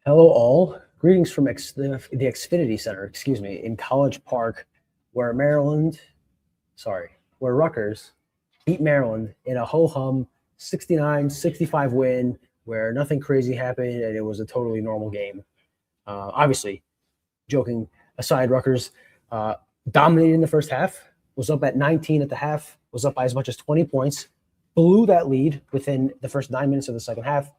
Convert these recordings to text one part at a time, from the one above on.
Hello, all. Greetings from the Xfinity Center, in College Park, where where Rutgers beat Maryland in a ho-hum 69-65 win where nothing crazy happened and it was a totally normal game. Obviously, joking aside, Rutgers uh, dominated in the first half, was up at 19 at the half, was up by as much as 20 points, blew that lead within the first 9 minutes of the second half,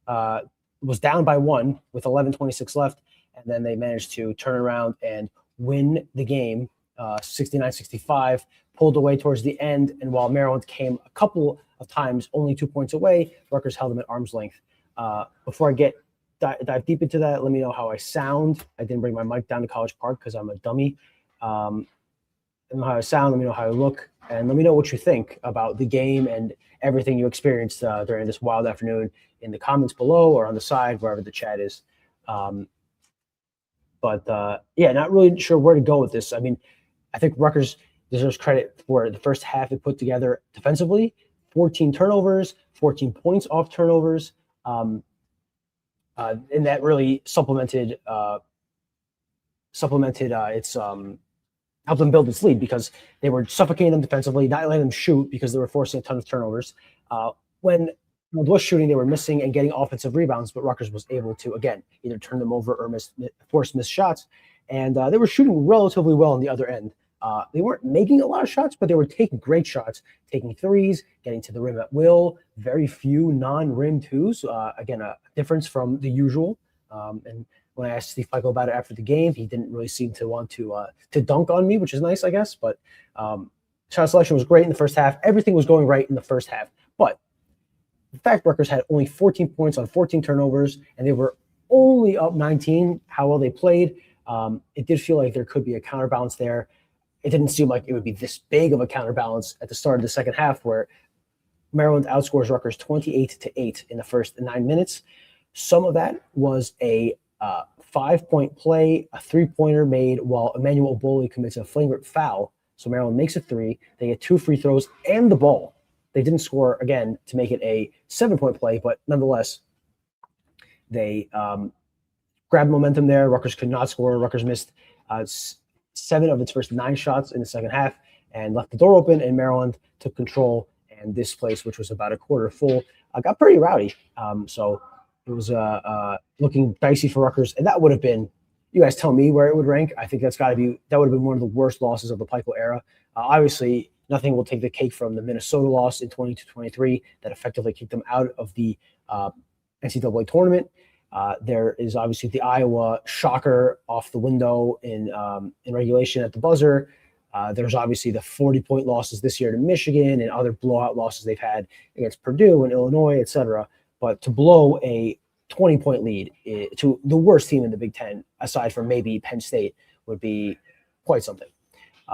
uh, was down by one with 11:26 left, and then they managed to turn around and win the game 69-65, pulled away towards the end, and while Maryland came a couple of times only 2 points away, Rutgers held them at arm's length. Before I dive deep into that, let me know how I sound. I didn't bring my mic down to College Park because I'm a dummy. Let me know how I sound. Let me know how I look, and let me know what you think about the game and everything you experienced during this wild afternoon in the comments below or on the side, wherever the chat is. Yeah, not really sure where to go with this. I mean, I think Rutgers deserves credit for the first half it put together defensively. 14 turnovers, 14 points off turnovers, and that really supplemented its helped them build its lead because they were suffocating them defensively, not letting them shoot because they were forcing a ton of turnovers. When was shooting, they were missing and getting offensive rebounds, but Rutgers was able to, again, either turn them over or force missed shots. And they were shooting relatively well on the other end. They weren't making a lot of shots, but they were taking great shots, taking threes, getting to the rim at will, very few non-rim twos. Again, a difference from the usual. And when I asked Steve Pikiell about it after the game, he didn't really seem to want to dunk on me, which is nice, I guess. But shot selection was great in the first half. Everything was going right in the first half. But the fact Rutgers had only 14 points on 14 turnovers, and they were only up 19, how well they played, it did feel like there could be a counterbalance there. It didn't seem like it would be this big of a counterbalance at the start of the second half where Maryland outscores Rutgers 28-8 in the first 9 minutes. Some of that was a 5-point play, a three-pointer made while Emmanuel Obole commits a flagrant foul. So Maryland makes a three. They get 2 free throws and the ball. They didn't score, again, to make it a 7-point play, but nonetheless, they grabbed momentum there. Rutgers could not score. Rutgers missed 7 of its first 9 shots in the second half and left the door open, and Maryland took control. And this place, which was about a quarter full, got pretty rowdy. So it was looking dicey for Rutgers, and that would have been, you guys tell me where it would rank. I think that would have been one of the worst losses of the Pikiell era. Obviously, nothing will take the cake from the Minnesota loss in 22-23 that effectively kicked them out of the NCAA tournament. There is obviously the Iowa shocker off the window in regulation at the buzzer. There's obviously the 40-point losses this year to Michigan and other blowout losses they've had against Purdue and Illinois, et cetera. But to blow a 20-point lead to the worst team in the Big Ten, aside from maybe Penn State, would be quite something.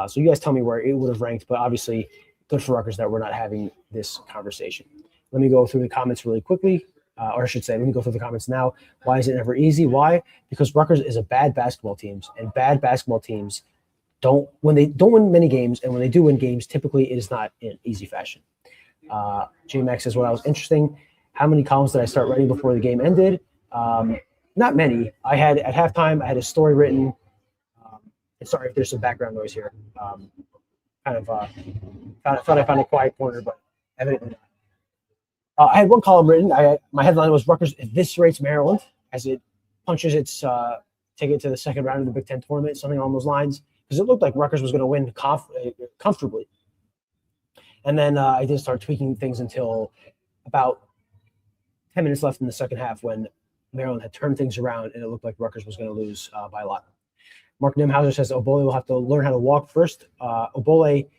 So you guys tell me where it would have ranked, but obviously good for Rutgers that we're not having this conversation. Let me go through the comments really quickly, or I should say, let me go through the comments now. Why is it never easy? Why? Because Rutgers is a bad basketball team, and bad basketball teams when they don't win many games, and when they do win games, typically it is not in easy fashion. J-Max says, what was interesting. How many columns did I start writing before the game ended? Not many. At halftime, I had a story written. Sorry if there's some background noise here. I thought I found a quiet corner, but evidently not. I had one column written. My headline was Rutgers eviscerates Maryland as it punches its ticket to the second round of the Big Ten tournament, something along those lines, because it looked like Rutgers was going to win comfortably. And then I did start tweaking things until about 10 minutes left in the second half when Maryland had turned things around and it looked like Rutgers was going to lose by a lot. Mark Nimhauser says Obole will have to learn how to walk first. Obole,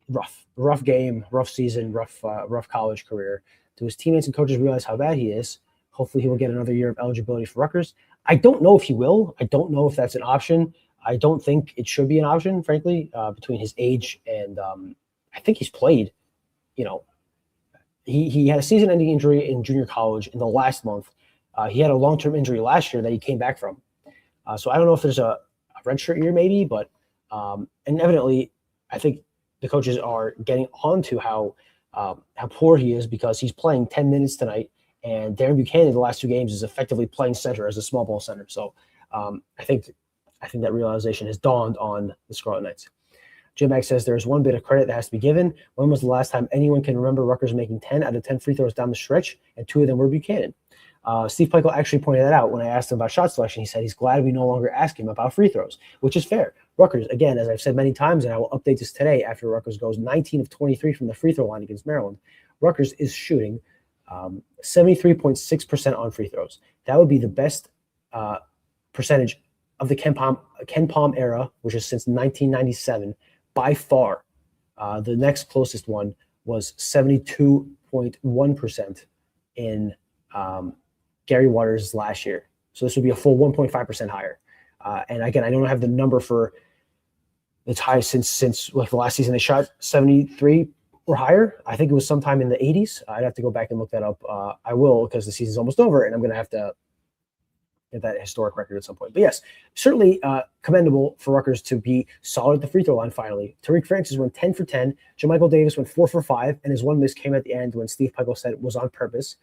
rough game, rough season, rough college career. Do his teammates and coaches realize how bad he is? Hopefully he will get another year of eligibility for Rutgers. I don't know if he will. I don't know if that's an option. I don't think it should be an option, frankly, between his age and I think he's played, he had a season-ending injury in junior college in the last month. He had a long-term injury last year that he came back from. So I don't know if there's a redshirt year maybe, but and evidently I think the coaches are getting on to how poor he is because he's playing 10 minutes tonight And Darren Buchanan, the last 2 games, is effectively playing center as a small ball center. So I think that realization has dawned on the Scarlet Knights. Jim Mack says there's one bit of credit that has to be given. When was the last time anyone can remember Rutgers making 10 out of 10 free throws down the stretch, and 2 of them were Buchanan? Steve Peichel actually pointed that out when I asked him about shot selection. He said he's glad we no longer ask him about free throws, which is fair. Rutgers, again, as I've said many times, and I will update this today after Rutgers goes 19 of 23 from the free throw line against Maryland, Rutgers is shooting 73.6% on free throws. That would be the best percentage of the Ken Palm era, which is since 1997, by far. The next closest one was 72.1% in Gary Waters' last year. So this would be a full 1.5% higher. And again, I don't have the number for its highest since like the last season they shot 73 or higher. I think it was sometime in the 80s. I'd have to go back and look that up. I will, because the season's almost over, and I'm going to have to get that historic record at some point. But yes, certainly commendable for Rutgers to be solid at the free throw line finally. Tariq Francis went 10 for 10. JaMychal Davis went 4 for 5, and his one miss came at the end when Steve Peichel said it was on purpose.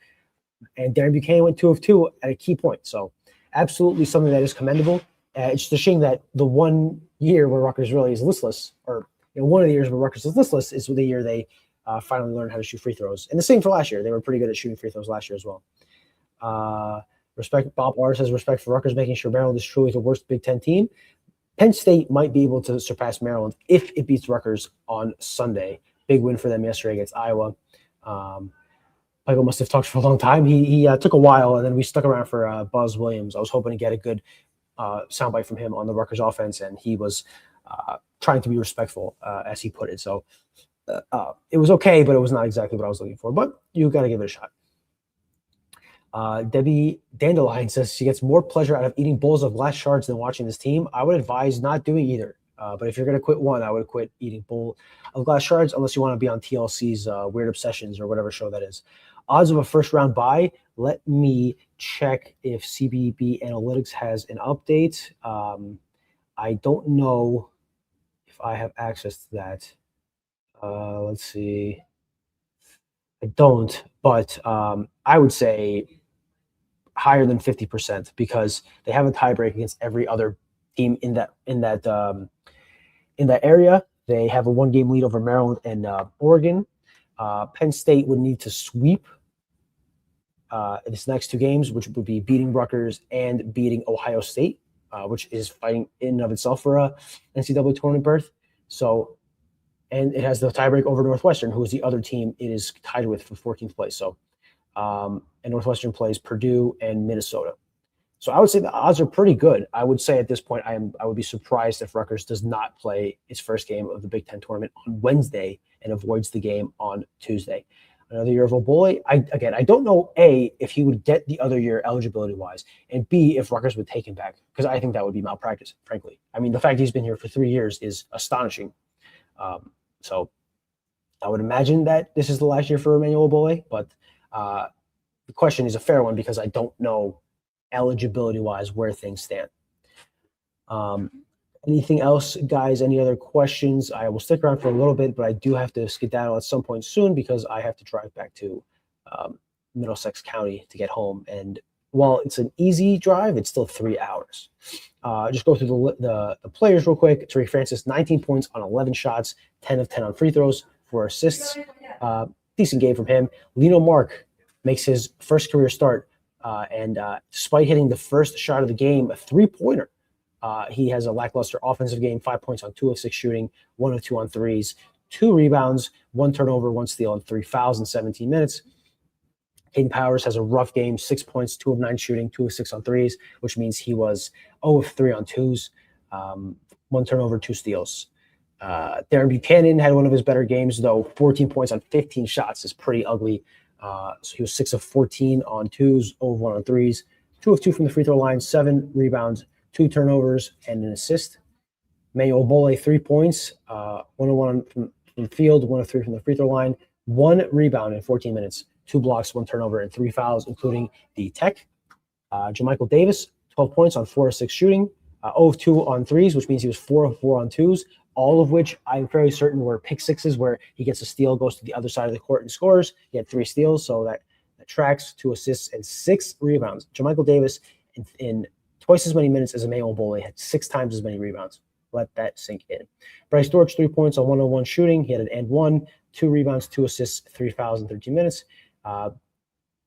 And Darren Buchanan went 2 of 2 at a key point. So absolutely something that is commendable. It's just a shame that the one year where Rutgers really is listless, or one of the years where Rutgers is listless, is the year they finally learned how to shoot free throws. And the same for last year. They were pretty good at shooting free throws last year as well. Respect. Bob R says respect for Rutgers, making sure Maryland is truly the worst Big Ten team. Penn State might be able to surpass Maryland if it beats Rutgers on Sunday. Big win for them yesterday against Iowa. Michael must have talked for a long time. He took a while, and then we stuck around for Buzz Williams. I was hoping to get a good soundbite from him on the Rutgers offense, and he was trying to be respectful, as he put it. So it was okay, but it was not exactly what I was looking for. But you got to give it a shot. Debbie Dandelion says she gets more pleasure out of eating bowls of glass shards than watching this team. I would advise not doing either. But if you're going to quit one, I would quit eating bowl of glass shards, unless you want to be on TLC's Weird Obsessions or whatever show that is. Odds of a first-round bye. Let me check if CBB Analytics has an update. I don't know if I have access to that. Let's see. I don't, but I would say higher than 50%, because they have a tiebreak against every other team in that area. They have a 1-game lead over Maryland and Oregon. Penn State would need to sweep its next 2 games, which would be beating Rutgers and beating Ohio State, which is fighting in and of itself for a NCAA tournament berth. So, and it has the tiebreak over Northwestern, who is the other team it is tied with for 14th place. So, and Northwestern plays Purdue and Minnesota. So I would say the odds are pretty good. I would say at this point, I would be surprised if Rutgers does not play its first game of the Big Ten tournament on Wednesday and avoids the game on Tuesday. Another year of Obole. I don't know, A, if he would get the other year eligibility-wise, and B, if Rutgers would take him back, because I think that would be malpractice, frankly. I mean, the fact he's been here for 3 years is astonishing. So I would imagine that this is the last year for Emmanuel Obole, but the question is a fair one, because I don't know eligibility-wise where things stand. Anything else, guys? Any other questions? I will stick around for a little bit, but I do have to skedaddle at some point soon, because I have to drive back to Middlesex County to get home. And while it's an easy drive, it's still 3 hours. Just go through the players real quick. Tariq Francis, 19 points on 11 shots, 10 of 10 on free throws, 4 assists. Decent game from him. Lino Mark makes his first career start, and despite hitting the first shot of the game, a 3-pointer, he has a lackluster offensive game, 5 points on 2 of 6 shooting, 1 of 2 on threes, 2 rebounds, 1 turnover, 1 steal, and 3 fouls in 17 minutes. Caden Powers has a rough game, 6 points, 2 of 9 shooting, 2 of 6 on threes, which means he was 0 of 3 on twos, 1 turnover, 2 steals. Darren Buchanan had one of his better games, though 14 points on 15 shots is pretty ugly. So he was 6 of 14 on twos, 0 of 1 on threes, 2 of 2 from the free throw line, 7 rebounds, 2 turnovers, and an assist. Emmanuel Obole, 3 points, 1 of 1 from the field, 1 of 3 from the free throw line, 1 rebound in 14 minutes, 2 blocks, 1 turnover, and 3 fouls, including the tech. JaMychal Davis, 12 points on 4 of 6 shooting, 0 of 2 on threes, which means he was 4 of 4 on twos, all of which I'm fairly certain were pick sixes, where he gets a steal, goes to the other side of the court and scores. He had 3 steals, so that tracks, 2 assists, and 6 rebounds. JaMychal Davis, in twice as many minutes as Emmanuel Bole, had 6 times as many rebounds. Let that sink in. Bryce Dortch, 3 points on 1-on-1 shooting. He had an and 1, 2 rebounds, 2 assists, 3 fouls in 13 minutes.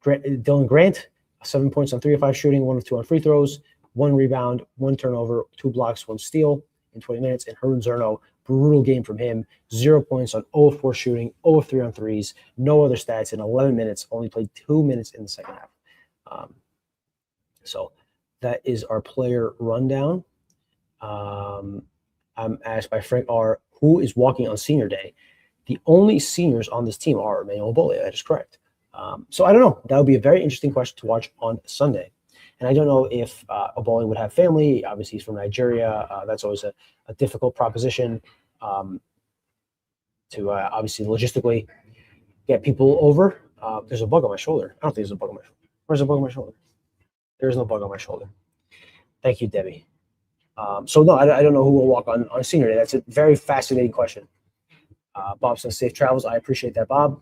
Dylan Grant, 7 points on 3 of 5 shooting, 1 of 2 on free throws, 1 rebound, 1 turnover, 2 blocks, 1 steal in 20 minutes. And Hernan Zerno, brutal game from him, 0 points on 0 of 4 shooting, 0 of 3 on threes, no other stats in 11 minutes, only played 2 minutes in the second half. So that is our player rundown. I'm asked by Frank R., who is walking on senior day? The only seniors on this team are Emmanuel Bole. That is correct. So I don't know. That would be a very interesting question to watch on Sunday. And I don't know if Obole would have family. Obviously, he's from Nigeria. That's always a difficult proposition to obviously logistically get people over. There's a bug on my shoulder. I don't think there's a bug on my shoulder. Where's the bug on my shoulder? There's no bug on my shoulder. Thank you, Debbie. So no, I don't know who will walk on senior day. That's a very fascinating question. Bob says safe travels. I appreciate that, Bob.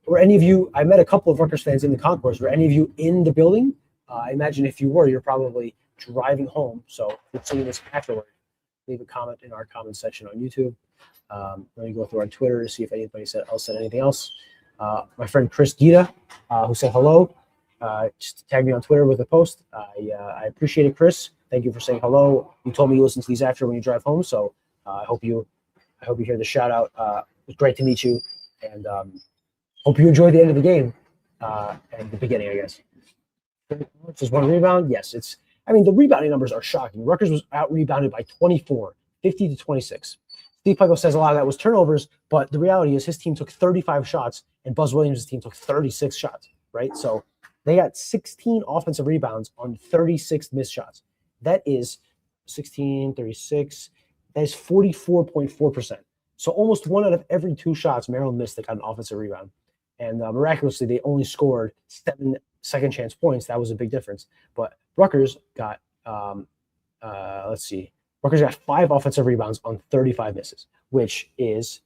Were any of you? I met a couple of Rutgers fans in the concourse. Were any of you in the building? I imagine if you were, you're probably driving home. So if you're seeing this afterward, leave a comment in our comment section on YouTube. Let me go through our Twitter to see if anybody else said anything else. My friend Chris Gita, who said hello, just tagged me on Twitter with a post. I appreciate it, Chris. Thank you for saying hello. You told me you listen to these after when you drive home, so I hope you hear the shout out. It was great to meet you, and hope you enjoyed the end of the game and the beginning, I guess. Just 1 rebound. Yes, the rebounding numbers are shocking. Rutgers was out rebounded by 24, 50-26. Steve Pico says a lot of that was turnovers, but the reality is his team took 35 shots and Buzz Williams' team took 36 shots, right? So they got 16 offensive rebounds on 36 missed shots. That is 16, 36. That is 44.4%. So almost 1 out of every 2 shots Maryland missed that got an offensive rebound. And miraculously, they only scored 7 second chance points. That was a big difference. But Rutgers got, Rutgers got 5 offensive rebounds on 35 misses, which is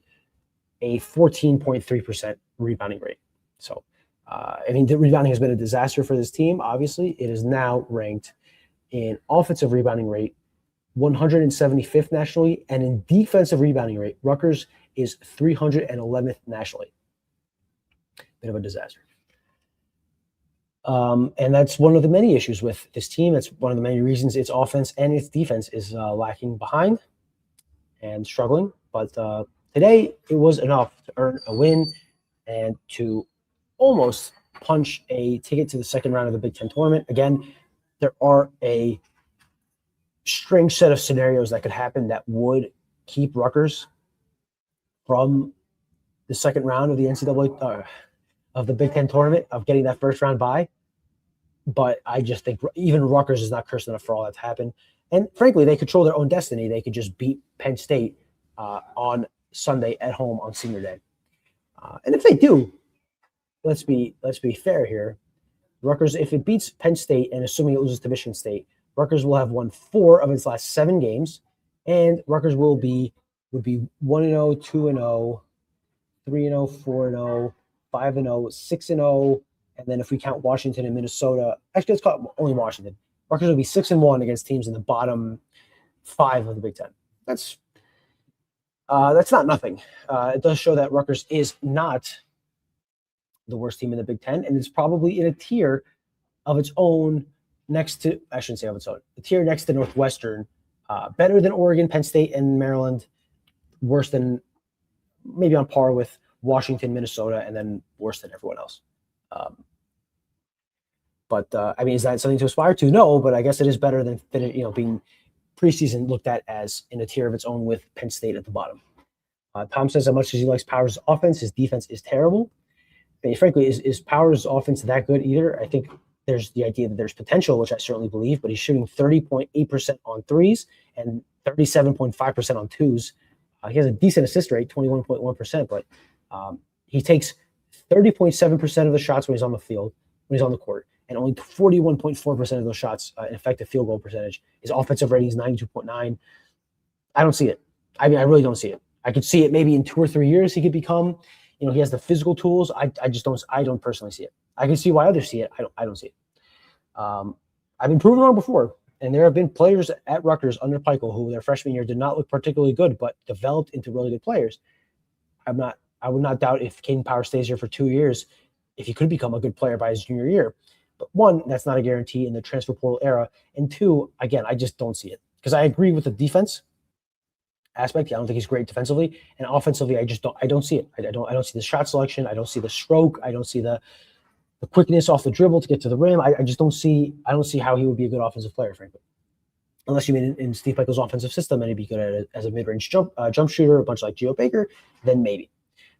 a 14.3% rebounding rate. So, the rebounding has been a disaster for this team. Obviously, it is now ranked in offensive rebounding rate 175th nationally, and in defensive rebounding rate, Rutgers is 311th nationally. Bit of a disaster. And that's one of the many issues with this team. That's one of the many reasons its offense and its defense is lacking behind and struggling. But today, it was enough to earn a win and to almost punch a ticket to the second round of the Big Ten tournament. Again, there are a strange set of scenarios that could happen that would keep Rutgers from the second round of the NCAA of the Big Ten tournament, of getting that first round bye. But I just think even Rutgers is not cursed enough for all that to happen. And frankly, they control their own destiny. They could just beat Penn State on Sunday at home on senior day. And if they do, let's be fair here. Rutgers, if it beats Penn State and assuming it loses to Michigan State, Rutgers will have won 4 of its last 7 games, and Rutgers would be 1-0, 2-0, 3-0, 4-0, 5-0, 6-0, and then if we count Washington and Minnesota, actually let's call it only Washington. Rutgers will be 6-1 against teams in the bottom 5 of the Big Ten. That's not nothing. It does show that Rutgers is not the worst team in the Big Ten, and it's probably in a tier of its own next to, I shouldn't say of its own, a tier next to Northwestern, better than Oregon, Penn State, and Maryland, worse than, maybe on par with Washington, Minnesota, and then worse than everyone else. Is that something to aspire to? No, but I guess it is better than being preseason looked at as in a tier of its own with Penn State at the bottom. Tom says, as much as he likes Powers' offense, his defense is terrible. And frankly, is Powers' offense that good either? I think there's the idea that there's potential, which I certainly believe, but he's shooting 30.8% on threes and 37.5% on twos. He has a decent assist rate, 21.1%, but he takes 30.7% of the shots when he's on the field, when he's on the court, and only 41.4% of those shots in effective field goal percentage. His offensive rating is 92.9. I don't see it. I really don't see it. I could see it maybe in 2 or 3 years he could become, he has the physical tools. I don't personally see it. I can see why others see it. I don't see it. I've been proven wrong before, and there have been players at Rutgers under Peichel who their freshman year did not look particularly good, but developed into really good players. I would not doubt if Caden Power stays here for 2 years, if he could become a good player by his junior year. But one, that's not a guarantee in the transfer portal era. And two, again, I just don't see it. Because I agree with the defense aspect. I don't think he's great defensively. And offensively, I don't see it. I don't see the shot selection. I don't see the stroke. I don't see the quickness off the dribble to get to the rim. I just don't see how he would be a good offensive player, frankly. Unless you mean in Steve Pikiell's offensive system and he'd be good at it as a mid-range jump shooter, a bunch like Geo Baker, then maybe.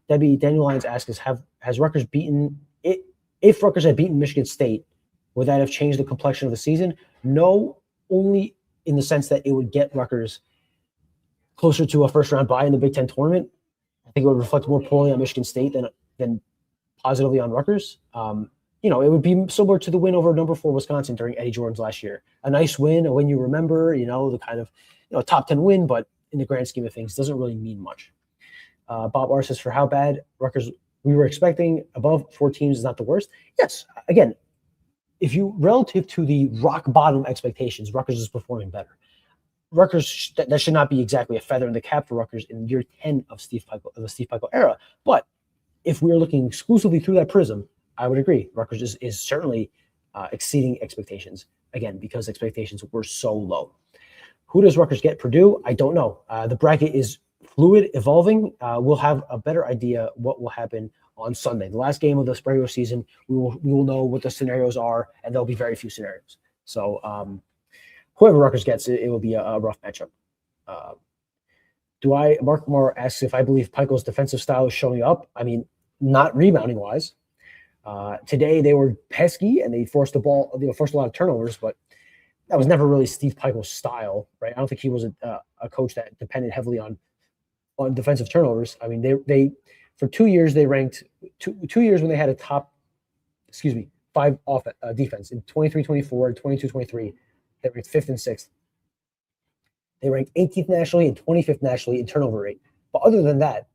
Daniel Lyons asks, has Rutgers beaten it? If Rutgers had beaten Michigan State, would that have changed the complexion of the season? No, only in the sense that it would get Rutgers closer to a first-round bye in the Big Ten tournament. I think it would reflect more poorly on Michigan State than positively on Rutgers. It would be similar to the win over number 4 Wisconsin during Eddie Jordan's last year. A nice win, a win you remember, the kind of top 10 win, but in the grand scheme of things, doesn't really mean much. Bob R says, for how bad Rutgers we were expecting, above 4 teams is not the worst. Yes, again, if you relative to the rock bottom expectations, Rutgers is performing better. Rutgers, that should not be exactly a feather in the cap for Rutgers in year 10 of the Steve Pikiell era. But if we are looking exclusively through that prism, I would agree. Rutgers is certainly exceeding expectations, again, because expectations were so low. Who does Rutgers get? Purdue? I don't know. The bracket is fluid, evolving. We'll have a better idea what will happen on Sunday. The last game of the regular season, we will know what the scenarios are, and there'll be very few scenarios. So whoever Rutgers gets, it will be a rough matchup. Mark Moore asks if I believe Pikiell's defensive style is showing up. I mean, not rebounding-wise. Today they were pesky and they forced a lot of turnovers, but that was never really Steve Pikiell's style, right? I don't think he was a coach that depended heavily on defensive turnovers. I mean, they for 2 years they ranked 2 years when they had a top, 5 defense in 23-24 and 22-23. They ranked 5th and 6th. They ranked 18th nationally and 25th nationally in turnover rate. But other than that,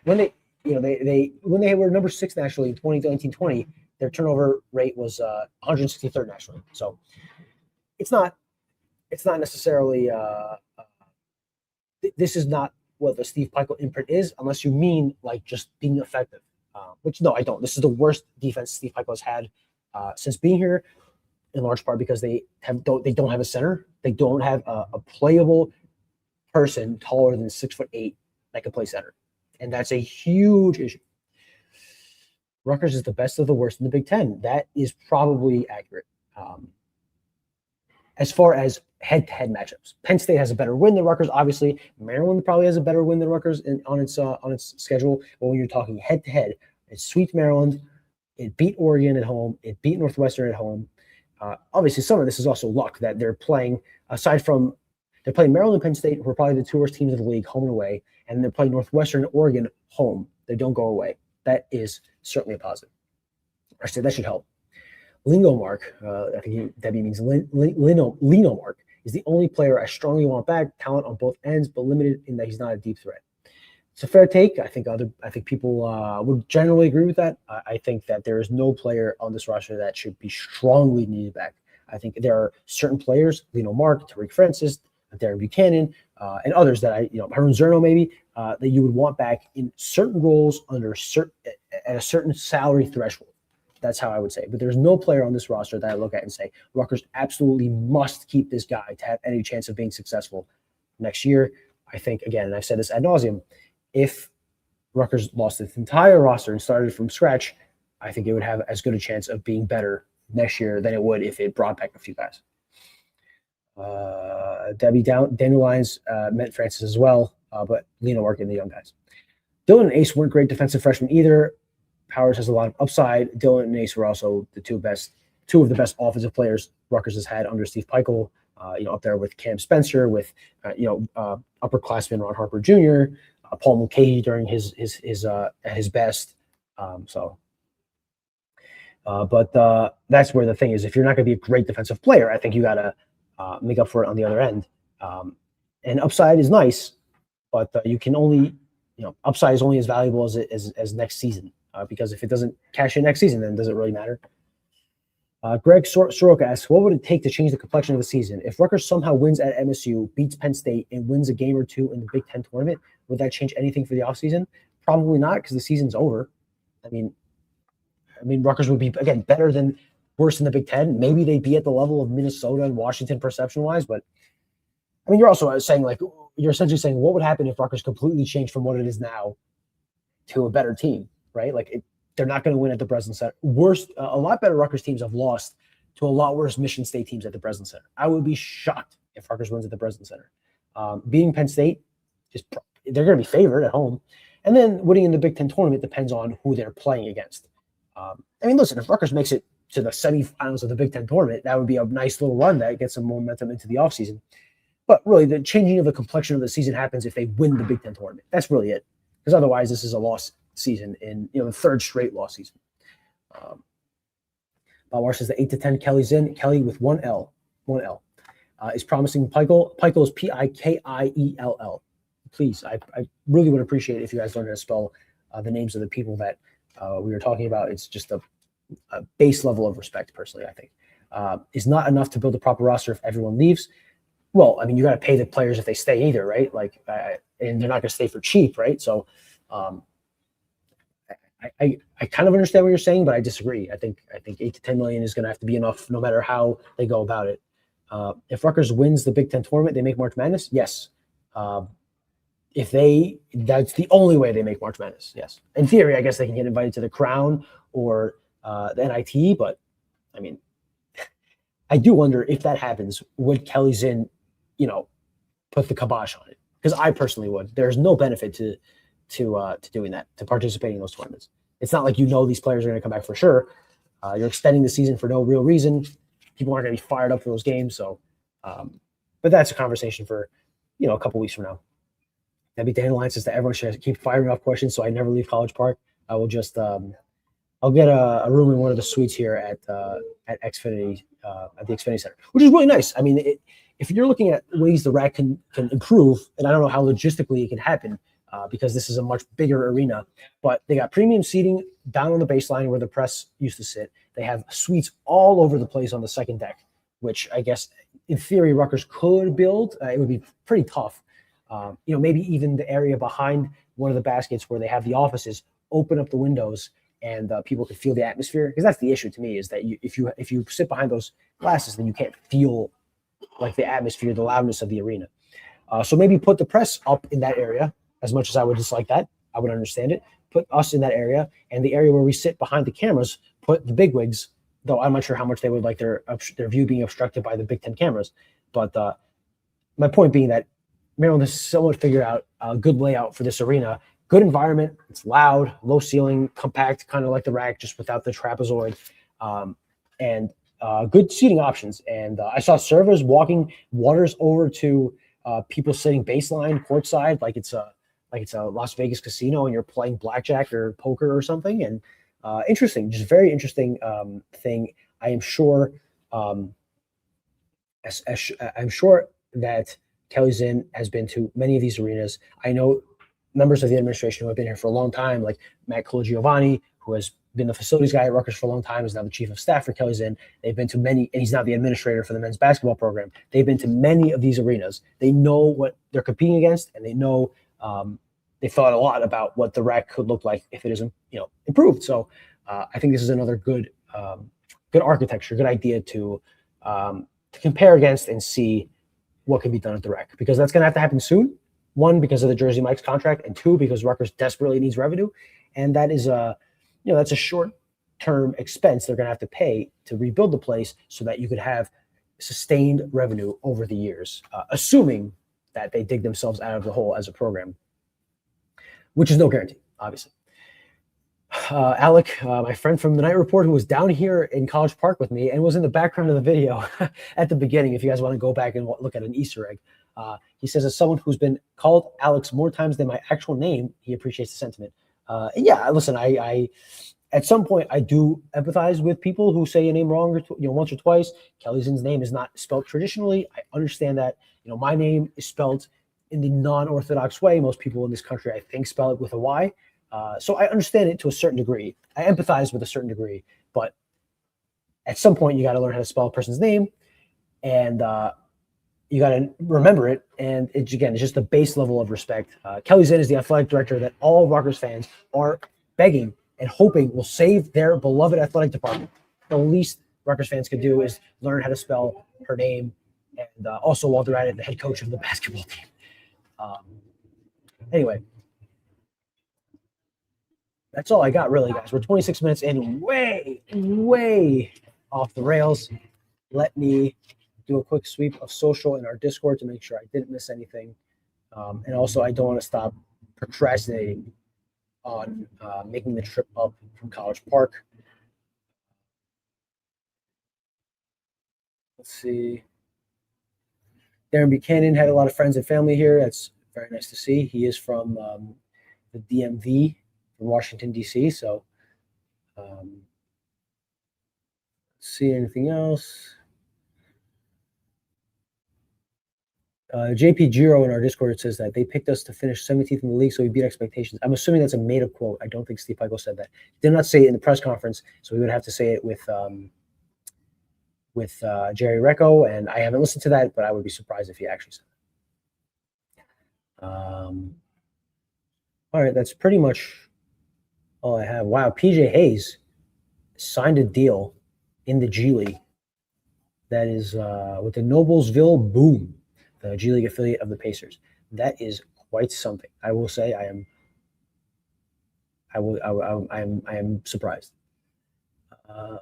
when they were number 6 nationally in 2019-20, their turnover rate was 163rd nationally. So it's not necessarily this is not what the Steve Pikiell imprint is, unless you mean like just being effective. Which no, I don't. This is the worst defense Steve Pikiell has had since being here, in large part because they don't have a center. They don't have a playable person taller than 6'8" that can play center. And that's a huge issue. Rutgers is the best of the worst in the Big Ten. That is probably accurate. As far as head-to-head matchups, Penn State has a better win than Rutgers. Obviously, Maryland probably has a better win than Rutgers on its schedule. But when you're talking head-to-head, it swept Maryland. It beat Oregon at home. It beat Northwestern at home. Obviously, some of this is also luck that they're playing. They're playing Maryland and Penn State, who are probably the 2 worst teams in the league, home and away, and they're playing Northwestern and Oregon home. They don't go away. That is certainly a positive. Actually, that should help. Lingo Mark, I think Debbie means Lino Mark, is the only player I strongly want back. Talent on both ends, but limited in that he's not a deep threat. It's a fair take. I think people would generally agree with that. I think that there is no player on this roster that should be strongly needed back. I think there are certain players, Lino Mark, Tariq Francis, Darren Buchanan, and others that Harun Zerno maybe, that you would want back in certain roles at a certain salary threshold. That's how I would say. But there's no player on this roster that I look at and say, Rutgers absolutely must keep this guy to have any chance of being successful next year. I think, again, and I've said this ad nauseum, if Rutgers lost its entire roster and started from scratch, I think it would have as good a chance of being better next year than it would if it brought back a few guys. Daniel Lyons meant Francis as well, but Lino working the young guys. Dylan and Ace weren't great defensive freshmen either. Powers has a lot of upside. Dylan and Ace were also the two of the best offensive players Rutgers has had under Steve Pikiell. Up there with Cam Spencer, with upperclassman Ron Harper Jr., Paul Mulcahy during his at his best. But that's where the thing is. If you're not going to be a great defensive player, I think you got to make up for it on the other end. And upside is nice, but you can only upside is only as valuable as next season. Because if it doesn't cash in next season, then does it really matter? Greg Soroka asks, what would it take to change the complexion of the season? If Rutgers somehow wins at MSU, beats Penn State, and wins a game or two in the Big Ten tournament, would that change anything for the offseason? Probably not, because the season's over. I mean, Rutgers would be, again, better than worse in the Big Ten. Maybe they'd be at the level of Minnesota and Washington perception-wise, but you're also saying, you're essentially saying, what would happen if Rutgers completely changed from what it is now to a better team, right? They're not going to win at the Breslin Center. A lot better Rutgers teams have lost to a lot worse Michigan State teams at the Breslin Center. I would be shocked if Rutgers wins at the Breslin Center. Beating Penn State, they're going to be favored at home. And then winning in the Big Ten tournament depends on who they're playing against. Listen, if Rutgers makes it to the semifinals of the Big Ten tournament, that would be a nice little run that gets some momentum into the offseason. But really, the changing of the complexion of the season happens if they win the Big Ten tournament. That's really it. Because otherwise, this is a loss season in the third straight loss season. Bob says the 8 to 10 Kelly's in. Kelly with one L is promising Pikel. Pikel is Pikiell. Please, I really would appreciate it if you guys learn how to spell the names of the people that we were talking about. It's just a base level of respect, personally, I think. Is not enough to build a proper roster if everyone leaves. Well, you got to pay the players if they stay either, right? And they're not going to stay for cheap, right? So, I kind of understand what you're saying, but I disagree. I think 8 to 10 million is going to have to be enough, no matter how they go about it. If Rutgers wins the Big Ten tournament, they make March Madness. Yes. That's the only way they make March Madness. Yes. In theory, I guess they can get invited to the Crown or the NIT, but I do wonder if that happens, would Kelly's in, put the kibosh on it? Because I personally would. There's no benefit to doing that, to participating in those tournaments. It's not like these players are going to come back for sure. You're extending the season for no real reason. People aren't going to be fired up for those games. So, but that's a conversation for, a couple weeks from now. Debbie Dandelion says that everyone should keep firing off questions so I never leave College Park. I will just, I'll get a room in one of the suites here at Xfinity, at the Xfinity Center, which is really nice. If you're looking at ways the RAC can improve, and I don't know how logistically it can happen, because this is a much bigger arena, but they got premium seating down on the baseline where the press used to sit. They have suites all over the place on the second deck, which I guess in theory Rutgers could build. It would be pretty tough. Maybe even the area behind one of the baskets where they have the offices, open up the windows and people could feel the atmosphere. Because that's the issue to me, is that if you sit behind those glasses, then you can't feel the atmosphere, the loudness of the arena. So maybe put the press up in that area. As much as I would dislike that, I would understand it. Put us in that area, and the area where we sit behind the cameras, put the bigwigs, though I'm not sure how much they would like their view being obstructed by the Big Ten cameras. But my point being that Maryland has somewhat figured out a good layout for this arena. Good environment. It's loud, low ceiling, compact, kind of like the RAC, just without the trapezoid, and good seating options. And I saw servers walking waters over to people sitting baseline courtside, like it's a Las Vegas casino and you're playing blackjack or poker or something. And interesting, just very interesting thing. I am sure, I'm sure that Kelly Zinn has been to many of these arenas. I know members of the administration who have been here for a long time, like Matt Colagiovanni, who has been the facilities guy at Rutgers for a long time, is now the chief of staff for Kelly Zinn. They've been to many, and he's now the administrator for the men's basketball program. They've been to many of these arenas. They know what they're competing against, and they know they thought a lot about what the RAC could look like if it isn't, improved. So I think this is another good architecture, good idea to compare against and see what can be done at the RAC, because that's going to have to happen soon. One, because of the Jersey Mike's contract, and two, because Rutgers desperately needs revenue, and that is that's a short-term expense they're going to have to pay to rebuild the place so that you could have sustained revenue over the years, assuming that they dig themselves out of the hole as a program, which is no guarantee, obviously. Alec, my friend from the Night Report, who was down here in College Park with me and was in the background of the video at the beginning, if you guys want to go back and look at an Easter egg, he says, as someone who's been called Alex more times than my actual name, he appreciates the sentiment. And yeah, listen, I at some point I do empathize with people who say a name wrong, once or twice. Kelly Zinn's name is not spelled traditionally. I understand that. My name is spelled in the non-orthodox way. Most people in this country, I think, spell it with a Y. So I understand it to a certain degree. I empathize with a certain degree, but at some point you got to learn how to spell a person's name, and you got to remember it. And it's just the base level of respect. Kelly Zinn is the athletic director that all Rutgers fans are begging and hoping will save their beloved athletic department. The least Rutgers fans could do is learn how to spell her name, and also while they're at it, the head coach of the basketball team. Anyway, that's all I got, really, guys. We're 26 minutes in, way off the rails. Let me do a quick sweep of social in our Discord to make sure I didn't miss anything. And also, I don't want to stop procrastinating on making the trip up from College Park. Let's see. Darren Buchanan had a lot of friends and family here. That's very nice to see. He is from the DMV, from Washington, D.C. So, let's see anything else. JP Giro in our Discord says that they picked us to finish 17th in the league, so we beat expectations. I'm assuming that's a made-up quote. I don't think Steve Pikiell said that. He did not say it in the press conference, so we would have to say it with Jerry Recco, and I haven't listened to that, but I would be surprised if he actually said that. All right, that's pretty much all I have. Wow, PJ Hayes signed a deal in the G League that is with the Noblesville Boom, the G League affiliate of the Pacers. That is quite something. I will say I am surprised. The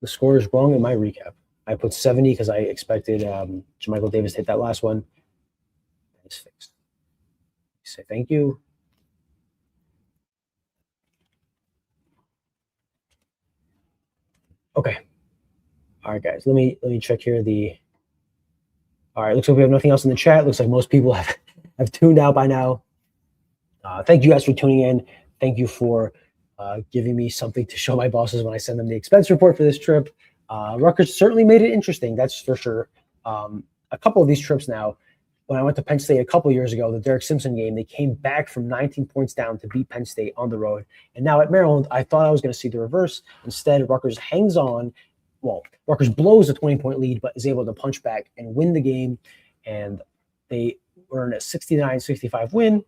score is wrong in my recap. I put 70 because I expected Jermichael Davis to hit that last one. That is fixed. Say thank you. Okay. All right, guys. Let me check here. All right. Looks like we have nothing else in the chat. Looks like most people have tuned out by now. Thank you guys for tuning in. Thank you for giving me something to show my bosses when I send them the expense report for this trip. Rutgers certainly made it interesting, that's for sure. A couple of these trips now, when I went to Penn State a couple of years ago, the Derek Simpson game, they came back from 19 points down to beat Penn State on the road. And now at Maryland, I thought I was going to see the reverse. Instead, Rutgers hangs on. Well, Rutgers blows a 20-point lead, but is able to punch back and win the game. And they earn a 69-65 win.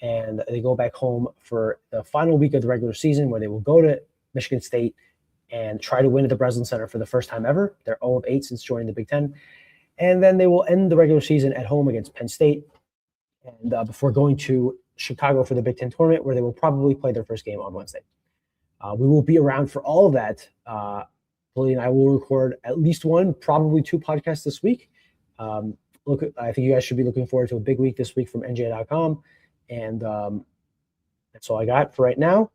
And they go back home for the final week of the regular season, where they will go to Michigan State and try to win at the Breslin Center for the first time ever. They're 0-8 since joining the Big Ten. And then they will end the regular season at home against Penn State, and before going to Chicago for the Big Ten tournament, where they will probably play their first game on Wednesday. We will be around for all of that. Billy and I will record at least one, probably two podcasts this week. I think you guys should be looking forward to a big week this week from NJ.com. And that's all I got for right now.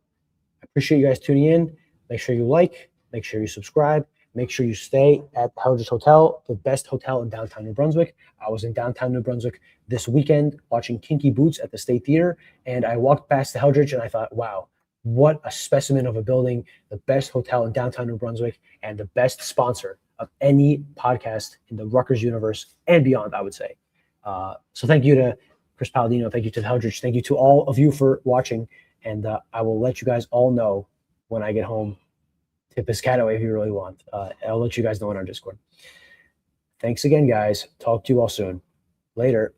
I appreciate you guys tuning in. Make sure you like, make sure you subscribe, make sure you stay at the Rutgers Hotel, the best hotel in downtown New Brunswick. I was in downtown New Brunswick this weekend watching Kinky Boots at the State Theater, and I walked past the Eldridge and I thought, wow, what a specimen of a building, the best hotel in downtown New Brunswick, and the best sponsor of any podcast in the Rutgers universe and beyond, I would say. So thank you to Chris Palladino. Thank you to the Eldridge. Thank you to all of you for watching, and I will let you guys all know when I get home. Tip Piscataway if you really want. I'll let you guys know in our Discord. Thanks again, guys. Talk to you all soon. Later.